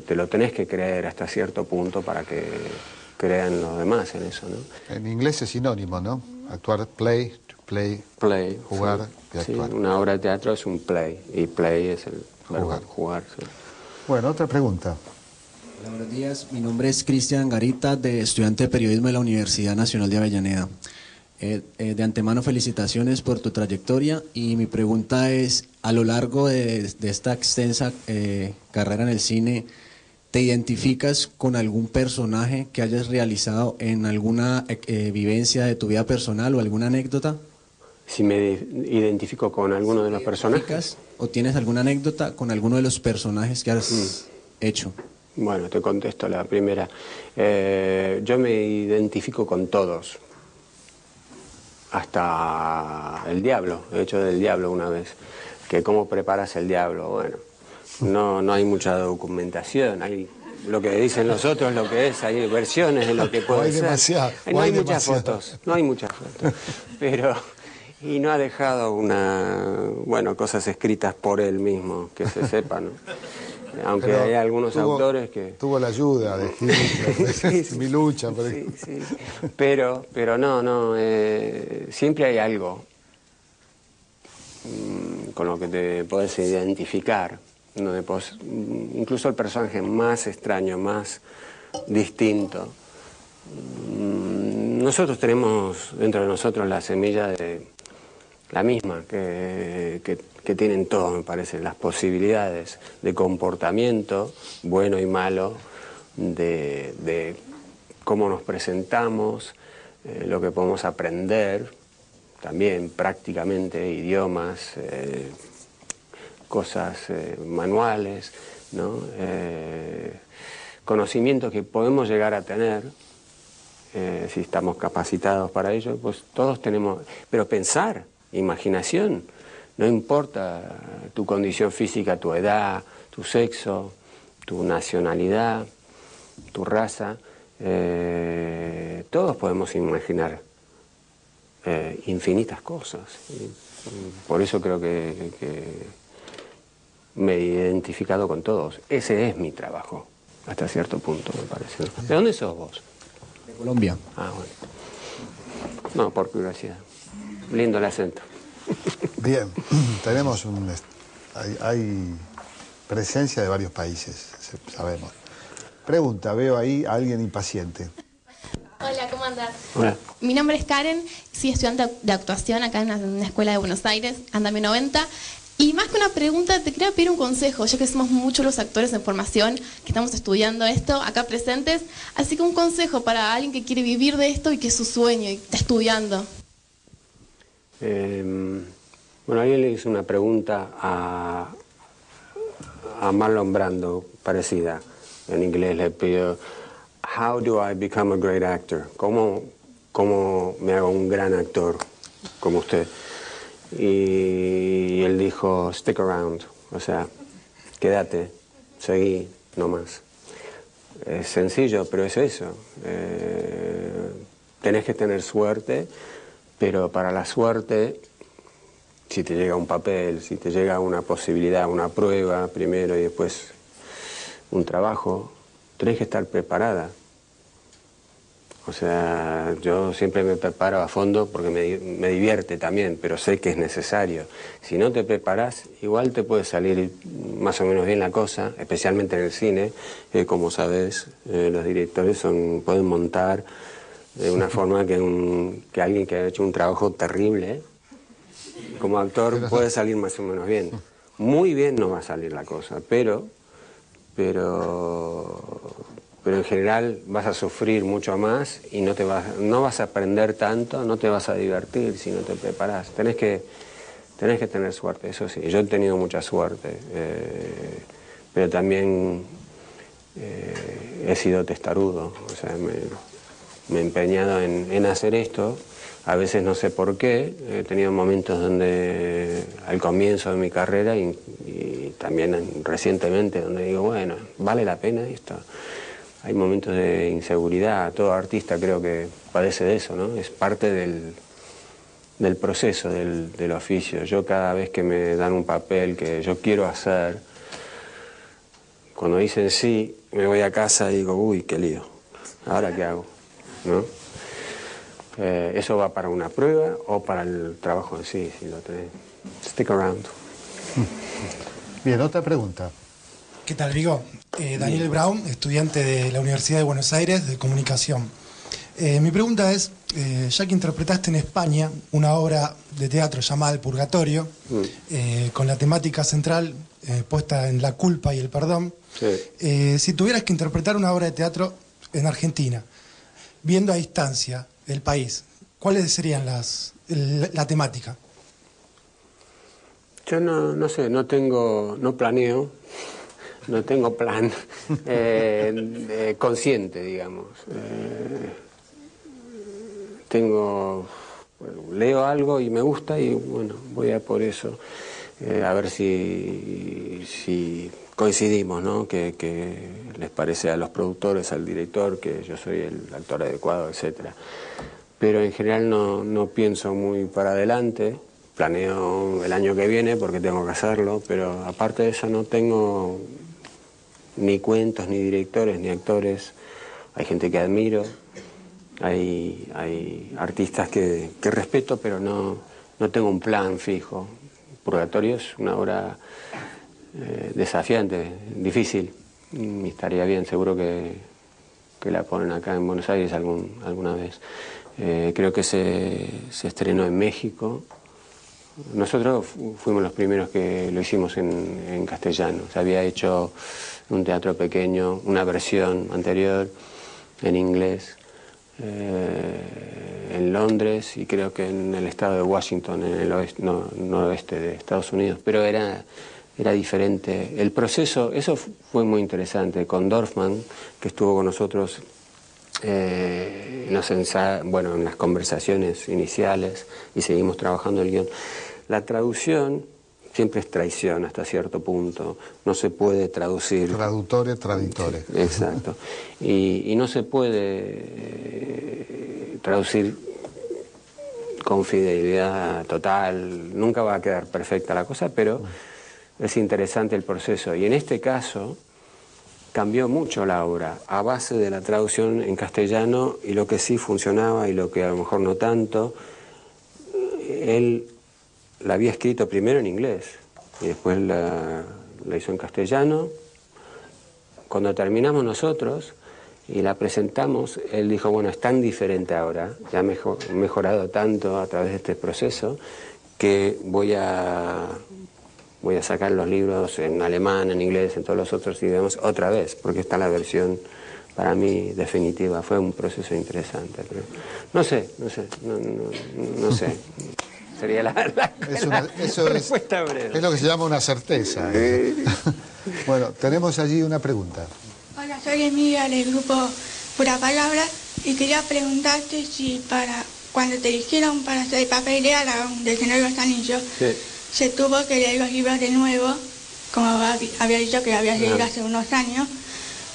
Te lo tenés que creer hasta cierto punto para que crean los demás en eso, ¿no? En inglés es sinónimo, ¿no? Actuar, play, jugar, sí, y actuar. Sí, una obra de teatro es un play, y play es el verbo jugar. Sí. Bueno, otra pregunta. Hola, buenos días. Mi nombre es Cristian Garita, estudiante de periodismo de la Universidad Nacional de Avellaneda. De antemano, felicitaciones por tu trayectoria, y mi pregunta es, a lo largo de esta extensa carrera en el cine, ¿te identificas con algún personaje que hayas realizado en alguna vivencia de tu vida personal o alguna anécdota? Si me identifico con alguno de los personajes. ¿O tienes alguna anécdota con alguno de los personajes que has hecho? Bueno, te contesto la primera. Yo me identifico con todos. Hasta el diablo. He hecho del diablo una vez. Que cómo preparas el diablo. Bueno, no hay mucha documentación. Hay lo que dicen los otros, lo que es. Hay versiones de lo que puede ser. No hay muchas fotos. No hay muchas fotos. Pero... Y no ha dejado cosas escritas por él mismo, que se sepa, ¿no? Aunque pero hay algunos autores que... Tuvo la ayuda de Hitler, sí, mi lucha. Por sí, sí. Pero no, siempre hay algo con lo que te podés identificar, donde incluso el personaje más extraño, más distinto. Nosotros tenemos dentro de nosotros la semilla de... La misma, que tienen todos, me parece, las posibilidades de comportamiento, bueno y malo, de cómo nos presentamos, lo que podemos aprender, también prácticamente idiomas, cosas manuales, ¿no? Conocimientos que podemos llegar a tener, si estamos capacitados para ello, pues todos tenemos, pero pensar, imaginación, no importa tu condición física, tu edad, tu sexo, tu nacionalidad, tu raza, todos podemos imaginar infinitas cosas. Por eso creo que me he identificado con todos. Ese es mi trabajo, hasta cierto punto, me parece. ¿De dónde sos vos? De Colombia. Ah, bueno. No, por curiosidad. Lindo el acento. Bien, tenemos hay presencia de varios países, sabemos. Pregunta, veo ahí a alguien impaciente. Hola, ¿cómo andás? Hola. Mi nombre es Karen, soy estudiante de actuación acá en una escuela de Buenos Aires, Andamio 90. Y más que una pregunta, te quería pedir un consejo, ya que somos muchos los actores en formación que estamos estudiando esto, acá presentes. Así que un consejo para alguien que quiere vivir de esto y que es su sueño y está estudiando. Bueno, alguien le hizo una pregunta a Marlon Brando, parecida. En inglés le pidió, how do I become a great actor? ¿Cómo me hago un gran actor como usted? Y él dijo, stick around, o sea, quédate, seguí, no más. Es sencillo, pero es eso. Tenés que tener suerte, pero para la suerte, si te llega un papel, si te llega una posibilidad, una prueba primero y después un trabajo, tenés que estar preparada. O sea, yo siempre me preparo a fondo porque me divierte también, pero sé que es necesario. Si no te preparás, igual te puede salir más o menos bien la cosa, especialmente en el cine. Como sabes, los directores pueden montar de una forma que alguien que ha hecho un trabajo terrible, como actor, puede salir más o menos bien. Muy bien no va a salir la cosa, pero en general vas a sufrir mucho más y no vas a aprender tanto, no te vas a divertir si no te preparás. Tenés que tener suerte, eso sí. Yo he tenido mucha suerte, pero también he sido testarudo. O sea, me he empeñado en hacer esto. A veces no sé por qué. He tenido momentos donde al comienzo de mi carrera y también recientemente donde digo, bueno, ¿vale la pena esto? Hay momentos de inseguridad, todo artista creo que padece de eso, ¿no? Es parte del proceso, del oficio. Yo cada vez que me dan un papel que yo quiero hacer, cuando dicen sí, me voy a casa y digo, uy, qué lío, ¿ahora qué hago? ¿No? Eso va para una prueba o para el trabajo en sí, si lo tenés. Stick around. Bien, otra pregunta. ¿Qué tal, Vigo? Daniel Brown, estudiante de la Universidad de Buenos Aires de Comunicación. Mi pregunta es, ya que interpretaste en España una obra de teatro llamada El Purgatorio, con la temática central puesta en la culpa y el perdón, sí. Si tuvieras que interpretar una obra de teatro en Argentina, viendo a distancia el país, ¿cuáles serían la temática? Yo no sé, no planeo. no tengo plan consciente, digamos. Leo algo y me gusta y bueno, voy a por eso. A ver si coincidimos, ¿no? Que les parece a los productores, al director, que yo soy el actor adecuado, etcétera. Pero en general no pienso muy para adelante. Planeo el año que viene porque tengo que hacerlo, pero aparte de eso no tengo ni cuentos, ni directores, ni actores. Hay gente que admiro, hay artistas que respeto, pero no tengo un plan fijo. Purgatorio es una obra desafiante, difícil. Y estaría bien, seguro que la ponen acá en Buenos Aires alguna vez. Creo que se estrenó en México. Nosotros fuimos los primeros que lo hicimos en castellano. Se había hecho un teatro pequeño, una versión anterior en inglés, en Londres y creo que en el estado de Washington, en el noroeste de Estados Unidos. Pero era diferente. El proceso, eso fue muy interesante, con Dorfman, que estuvo con nosotros en las conversaciones iniciales y seguimos trabajando el guión. La traducción siempre es traición hasta cierto punto, no se puede traducir. Traductores, traditores. Exacto. Y no se puede traducir con fidelidad total, nunca va a quedar perfecta la cosa, pero es interesante el proceso. Y en este caso cambió mucho la obra a base de la traducción en castellano y lo que sí funcionaba y lo que a lo mejor no tanto. Él la había escrito primero en inglés y después la hizo en castellano. Cuando terminamos nosotros y la presentamos, él dijo, bueno, es tan diferente ahora, ya ha mejorado tanto a través de este proceso, que voy a sacar los libros en alemán, en inglés, en todos los otros idiomas otra vez, porque está la versión para mí definitiva. Fue un proceso interesante, pero no sé. Sería la respuesta breve. Es lo que se llama una certeza. Bueno, tenemos allí una pregunta. Hola, soy Emilia del grupo Pura Palabra y quería preguntarte si cuando te eligieron para hacer el papel de Aragorn del Señor de los Anillos, sí, se tuvo que leer los libros de nuevo, como había dicho que lo habías leído hace unos años,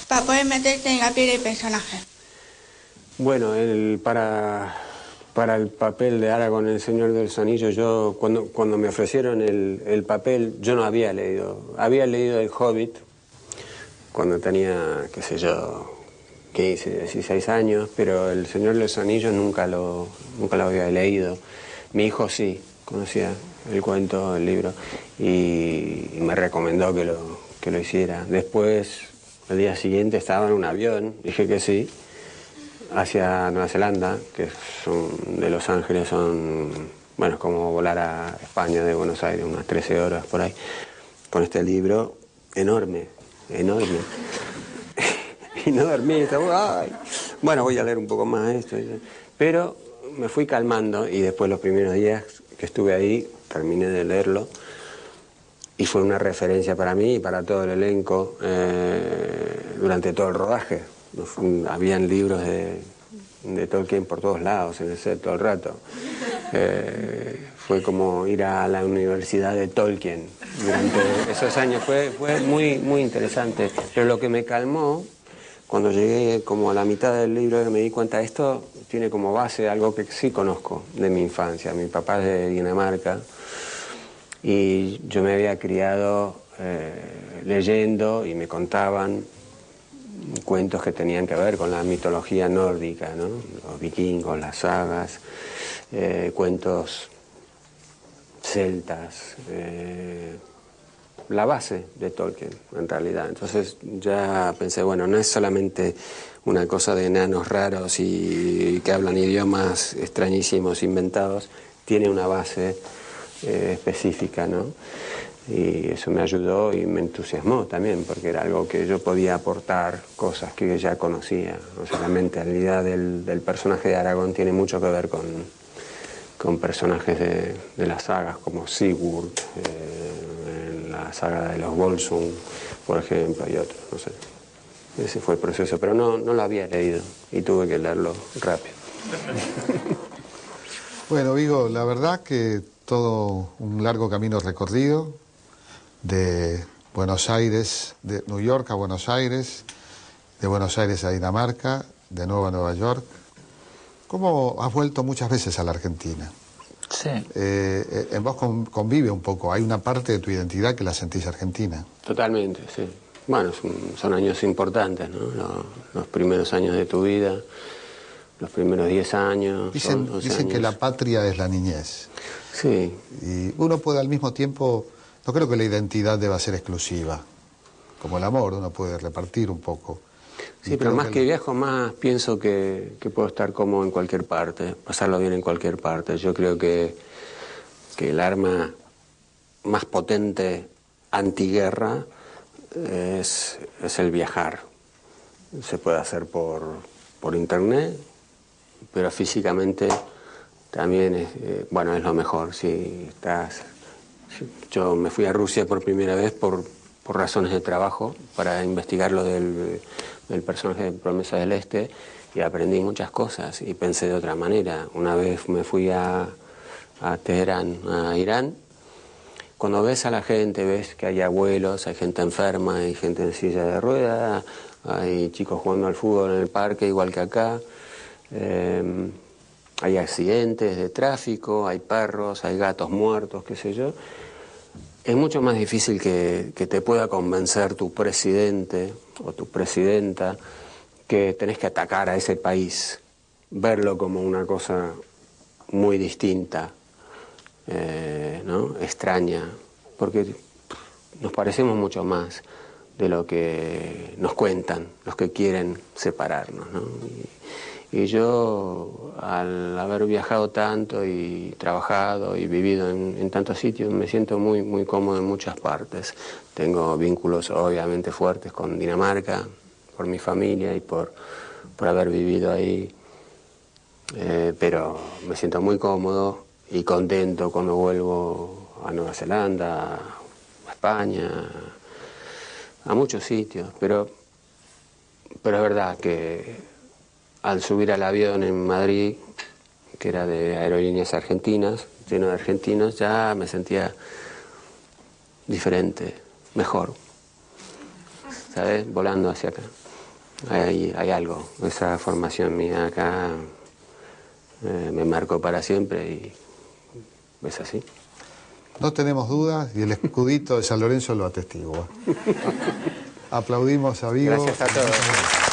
para poder meterte en la piel del personaje. Bueno, para el papel de Aragorn en El Señor de los Anillos, yo cuando me ofrecieron el papel, yo no había leído. Había leído El Hobbit cuando tenía, qué sé yo, 15, 16 años, pero El Señor de los Anillos nunca lo había leído. Mi hijo sí, conocía el cuento, el libro, y me recomendó que lo hiciera. Después, al día siguiente, estaba en un avión, dije que sí, hacia Nueva Zelanda, que son de Los Ángeles, bueno, es como volar a España de Buenos Aires, unas 13 horas por ahí, con este libro enorme. Y no dormí, estaba, ay. Bueno, voy a leer un poco más esto. Pero me fui calmando y después los primeros días que estuve ahí, terminé de leerlo y fue una referencia para mí y para todo el elenco durante todo el rodaje. Habían libros de Tolkien por todos lados en el set todo el rato. Fue como ir a la universidad de Tolkien durante esos años. Fue muy, muy interesante. Pero lo que me calmó, cuando llegué como a la mitad del libro, me di cuenta, esto tiene como base algo que sí conozco de mi infancia. Mi papá es de Dinamarca y yo me había criado leyendo y me contaban cuentos que tenían que ver con la mitología nórdica, ¿no? Los vikingos, las sagas, cuentos celtas, la base de Tolkien en realidad. Entonces ya pensé, bueno, no es solamente una cosa de enanos raros y que hablan idiomas extrañísimos inventados, tiene una base específica, ¿no? Y eso me ayudó y me entusiasmó también, porque era algo que yo podía aportar, cosas que ya conocía. O sea, la mentalidad del personaje de Aragorn tiene mucho que ver con personajes de las sagas como Sigurd, en la saga de los Volsung, por ejemplo, y otros, no sé. Ese fue el proceso, pero no lo había leído y tuve que leerlo rápido. Bueno, Vigo, la verdad que todo un largo camino recorrido de Buenos Aires, de New York a Buenos Aires, de Buenos Aires a Dinamarca, de nuevo a Nueva York. ¿Cómo has vuelto muchas veces a la Argentina? Sí. En vos convive un poco, hay una parte de tu identidad que la sentís argentina. Totalmente, sí. Bueno, son años importantes, ¿no? Los primeros años de tu vida, los primeros 10 años. Dicen años. que la patria es la niñez. Sí. Y uno puede al mismo tiempo, no creo que la identidad deba ser exclusiva. Como el amor, uno puede repartir un poco. Sí, pero más que viajo, más pienso que puedo estar cómodo en cualquier parte, pasarlo bien en cualquier parte. Yo creo que el arma más potente antiguerra es el viajar. Se puede hacer por internet, pero físicamente también es lo mejor. Yo me fui a Rusia por primera vez por razones de trabajo, para investigar lo del personaje de Promesa del Este, y aprendí muchas cosas y pensé de otra manera. Una vez me fui a Teherán, a Irán. Cuando ves a la gente, ves que hay abuelos, hay gente enferma, hay gente en silla de ruedas, hay chicos jugando al fútbol en el parque igual que acá, hay accidentes de tráfico, hay perros, hay gatos muertos, qué sé yo. Es mucho más difícil que te pueda convencer tu presidente o tu presidenta que tenés que atacar a ese país, verlo como una cosa muy distinta, ¿no? Extraña, porque nos parecemos mucho más de lo que nos cuentan los que quieren separarnos, ¿no? Y yo, al haber viajado tanto y trabajado y vivido en tantos sitios, me siento muy, muy cómodo en muchas partes. Tengo vínculos obviamente fuertes con Dinamarca, por mi familia y por haber vivido ahí, pero me siento muy cómodo y contento cuando vuelvo a Nueva Zelanda, a España, a muchos sitios, pero es verdad que al subir al avión en Madrid, que era de Aerolíneas Argentinas, lleno de argentinos, ya me sentía diferente, mejor, ¿sabes? Volando hacia acá. Hay algo, esa formación mía acá me marcó para siempre y es así. No tenemos dudas y el escudito de San Lorenzo lo atestigua. Aplaudimos a Vigo. Gracias a todos. Gracias.